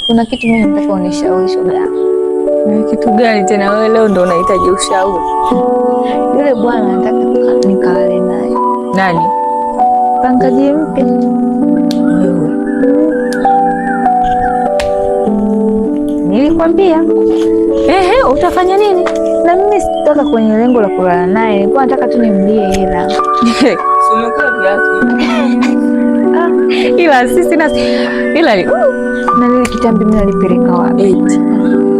Kuna kitu mimi nataka unishauri shoga yangu. Ni kitu gani tena wewe leo ndo unahitaji ushauri? Yule bwana nataka nikale naye. Nani? Pangaji mpya. Wewe. Nilikwambia. Utafanya nini? Na mimi sitaka kwenye lengo la kulala naye. Nilikuwa nataka tu nimlie hela. Sumekuwa viatu. Ila sisi na nile kitambi mimi nalipeleka wapi?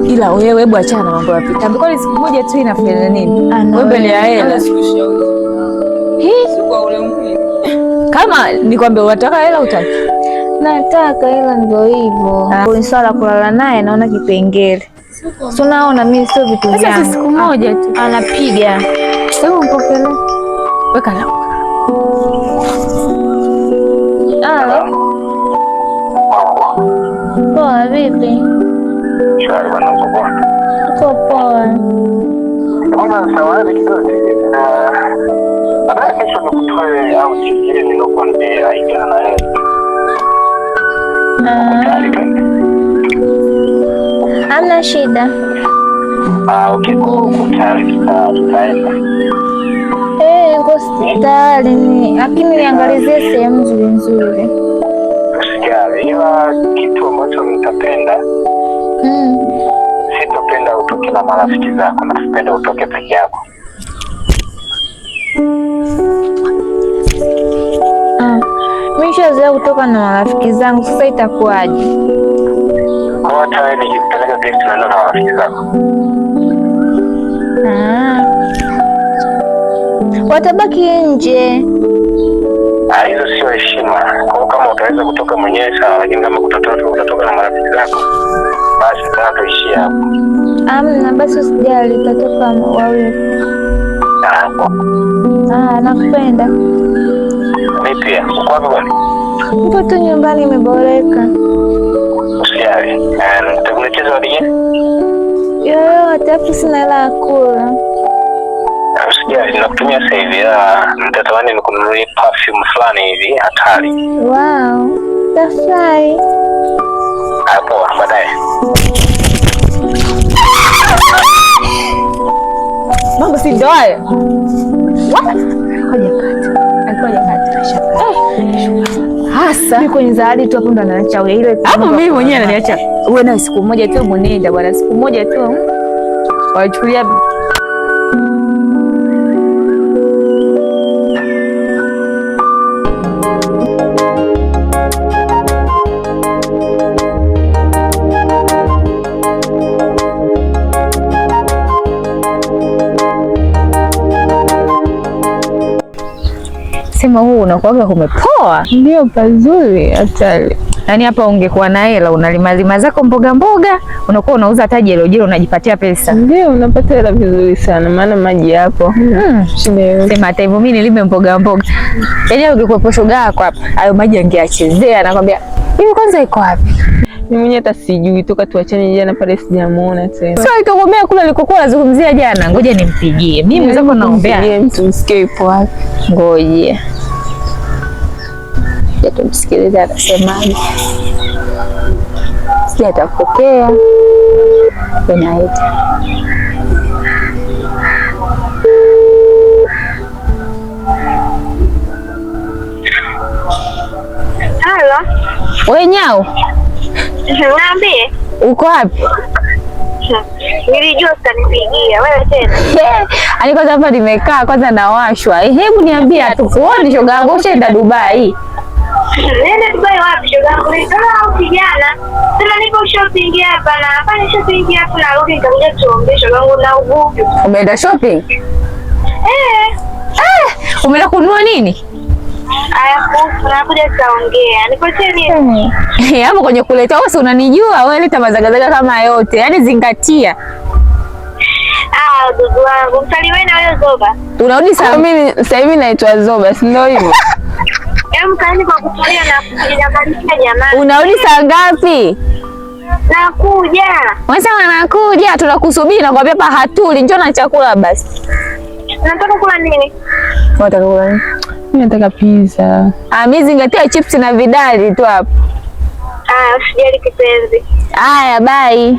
Ila wewe hebu achana na mambo ya kitambi. Kwani siku moja tu inafanya nini? Wewe ni hela. Kwa ule mpili. Kama nikwambia unataka hela utaki? Nataka hela ndio hivyo. Kwa swala kulala naye naona kipengele. So naona mimi sio vitu vyangu. Sasa siku moja tu anapiga. Hebu mpokele. Weka na. Poa vipi? Shwari bwana, uko poa? Uko poa. Bwana samahani kidogo. Baada kesho nikutoe au chingine nilikwambia haigana na yeye. Hamna shida. Okay, tayari tutaenda. Niko hospitali lakini niangalizie sehemu nzuri. Ila kitu ambacho nitapenda sitopenda utoke na marafiki zako, napenda utoke peke yako. Mimi shazoea kutoka na marafiki zangu, sasa itakuwaje? Hata wewe nikipeleka gesti na marafiki zako watabaki nje. Hizo sio heshima. Kwa kama utaweza kutoka mwenyewe sawa, lakini kama utatoka na marafiki zako basi tutaishia hapo. Amna, basi usijali, tutatoka wawili. Nakupenda. Mimi pia. Uko wapi bwana? Nipo tu nyumbani, imeboreka. Usijali. Nitakuletea zawadi yoyote, hapo sina hela ya kula. Usijali, nakutumia sasa hivi. Nitatamani nikununulie perfume fulani hivi hatari. Wow, tafurahi. Hapo baadaye. Mambo si ndio haya? Alikuja kati. Hasa niko kwenye zawadi tu hapo ndo anaacha wewe ile. Hapo mimi mwenyewe ananiacha. Wewe na siku moja tu mwenenda bwana, siku moja tu. Wachukulia sema huu unakuwaga umepoa. Ndio pazuri hatari. Yaani hapa ungekuwa na hela unalimalima zako mboga mboga, unakuwa unauza hata jelo unajipatia pesa. Ndio unapata hela vizuri sana maana maji yapo. Sema hata hivyo mimi nilime mboga mboga. Yaani ungekuwepo shoga yako hapa, hayo maji angeachezea nakwambia. Hivi kwanza iko wapi? Mimi mwenyewe hata sijui, toka tuachane jana pale sijamuona tena. Sio itakomea kule alikokuwa anazungumzia jana. Ngoja nimpigie. Mimi mzako naombea mtu msikie ipo wapi. Ngoja. Tumsikilize atasemaje. Si atapokea. Benaita. Halo. Wewe Nyau. Niambie. Uko wapi? Nilijua utanipigia wewe tena. Ani kwanza hapa nimekaa kwanza nawashwa. Hebu niambie tukuone shoga yangu ushaenda Dubai. Nenda Dubai wapi shoga yangu? Kama kijana. Sema nipo shopping hapa na hapa ni shopping hapa na rudi nikakuja tuombe shoga yangu na uvuvi. Umeenda shopping? Umeenda kununua nini? Nakuja kaongea. Nikoche nini? Hapo kwenye kuleta wewe unanijua wewe leta mazagazaga kama yote. Yaani zingatia. wadugu wangu. Msalimeni na wewe Zoba. Unarudi saa Mimi sasa hivi naitwa Zoba, si ndio hivyo? Mkaeni kwa kutulia na kujidanganyia jamani. unarudi saa ngapi? Nakuja. Unasema nakuja, tunakusubiri na kwambia pa hatuli, njoo na chakula basi. Nataka kula nini? Unataka kula nini? Mimi nataka pizza. Mimi zingatia chips na vidali tu hapo. Usijali kipenzi. Haya, bye.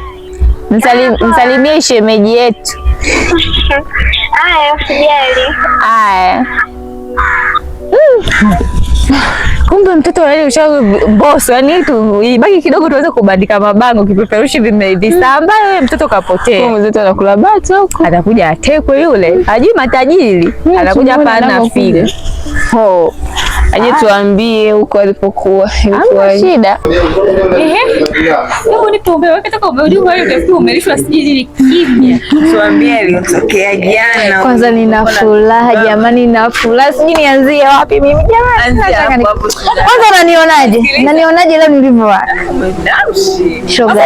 Msalimie shemeji yetu. Usijali. Haya. Kumbe mtoto wale ushauri boss, yani tu ibaki kidogo tuweze kubandika mabango, kipeperushi visambaa, wewe mtoto kapotea. Kwa mtoto anakula bata huko. Atakuja atekwe yule. Hajui matajiri. Anakuja hapa ana figa. Aje tuambie huko alipokuwa. Hamna shida. Hebu nipombe wewe katoka umehudumu wewe ukafikiri umelishwa sijui kimya. Tuambie iliyotokea jana. Kwanza nina furaha jamani, nina furaha. Sijui nianzie wapi mimi jamani. Kwanza unanionaje? Unanionaje leo nilivyo wapi? Shoga.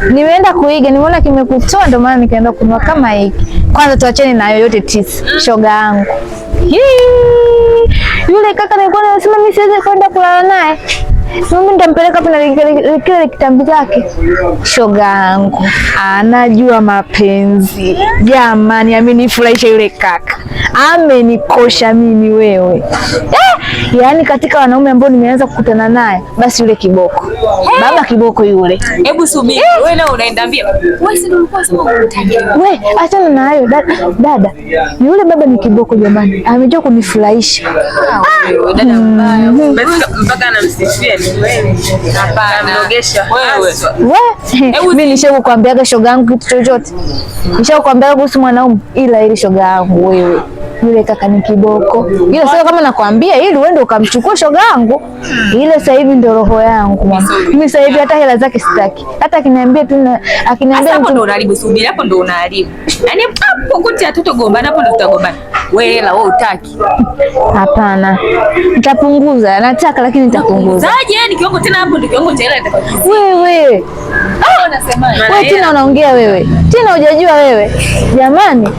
Nimeenda kuiga, nimeona kimekutoa ndio maana nikaenda kununua kama hiki. Kwanza tuachane na yoyote tisa. Shoga yangu. Yule kaka nilikuwa nasema mimi siwezi kwenda kulala naye. Mimi nitampeleka hapo na kile kitambi chake. Shoga yangu anajua mapenzi. Jamani, amenifurahisha yule kaka. Amenikosha mimi wewe. Yaani katika wanaume ambao nimeanza kukutana naye, basi yule kiboko. Baba kiboko yule. Hebu subiri. Wewe nao unaenda mbio. Wewe si ndio ulikuwa unasema unataka. We, achana na hayo dada. Yule baba ni kiboko jamani. Amejua kunifurahisha. Dada mbaya. Mpaka anamsifia ni wewe. Hapana. Mnogesha We, mimi nishakuambiaga shoga yangu kitu chochote. Nishakuambiaga kuhusu mwanaume ila ili shoga yangu wewe. Yule kaka ni kiboko. Ila sasa kama nakwambia ili uende ukamchukua shoga yangu. Ile sasa hivi ndio roho yangu mama. Mimi sasa hivi hata hela zake sitaki. Hata akiniambia tu akiniambia hapo ndo unaharibu, subiri hapo ndo unaharibu. Yaani hapo kuti hatutogombana hapo ndo tutagombana. Wewe hela wewe utaki. Hapana. Nitapunguza. Nataka lakini nitapunguza. Zaje yani kiwango tena hapo ndio kiwango cha hela itakayozidi. Wewe. Unasemaje? Wewe tena unaongea wewe. Tena hujajua wewe. Jamani.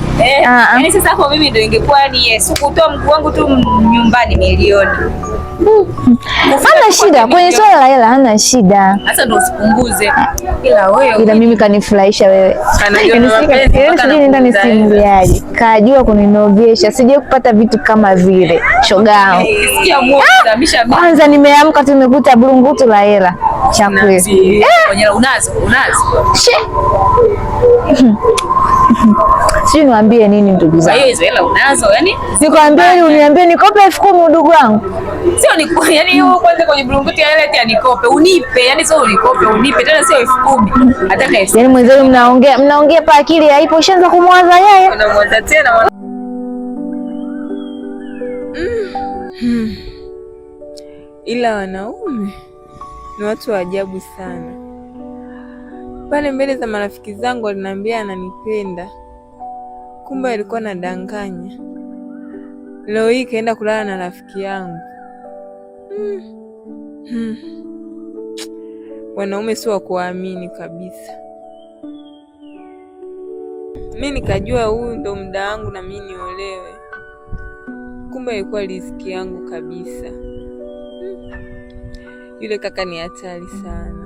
Yaani sasa hapo mimi ndio ingekuwa ni Yesu kutoa mguu wangu tu nyumbani milioni. Hana shida kwenye swala la hela, hana shida. Sasa ndio usipunguze. Ila mimi kanifurahisha wewe. Sijui nenda nisimuliaje. Kajua kuninogesha. Sijui kupata vitu kama vile. Shoga yangu. Kwanza nimeamka tu nimekuta burungutu la hela. Chakula. Unazo. Sijui niwaambie nini ndugu zangu. Hizo hela unazo yani? Nikwambie uniambie nikope 10,000 ndugu wangu. Sio ni yani hiyo kwanza kwenye burunguti ya hela eti nikope unipe. Yani sio unikope unipe tena sio 10,000. Nataka 10,000. Yani mwenzenu mnaongea pa akili haipo, ushaanza kumwaza yeye. Unamwaza tena. Ila wanaume ni watu wa ajabu sana. Pale mbele za marafiki zangu aliniambia ananipenda, kumbe alikuwa anadanganya. Leo hii kaenda kulala na rafiki yangu. Wanaume sio wa kuamini kabisa. Mimi nikajua huyu ndo muda wangu na mimi niolewe, kumbe ilikuwa riziki yangu kabisa. Yule kaka ni hatari sana.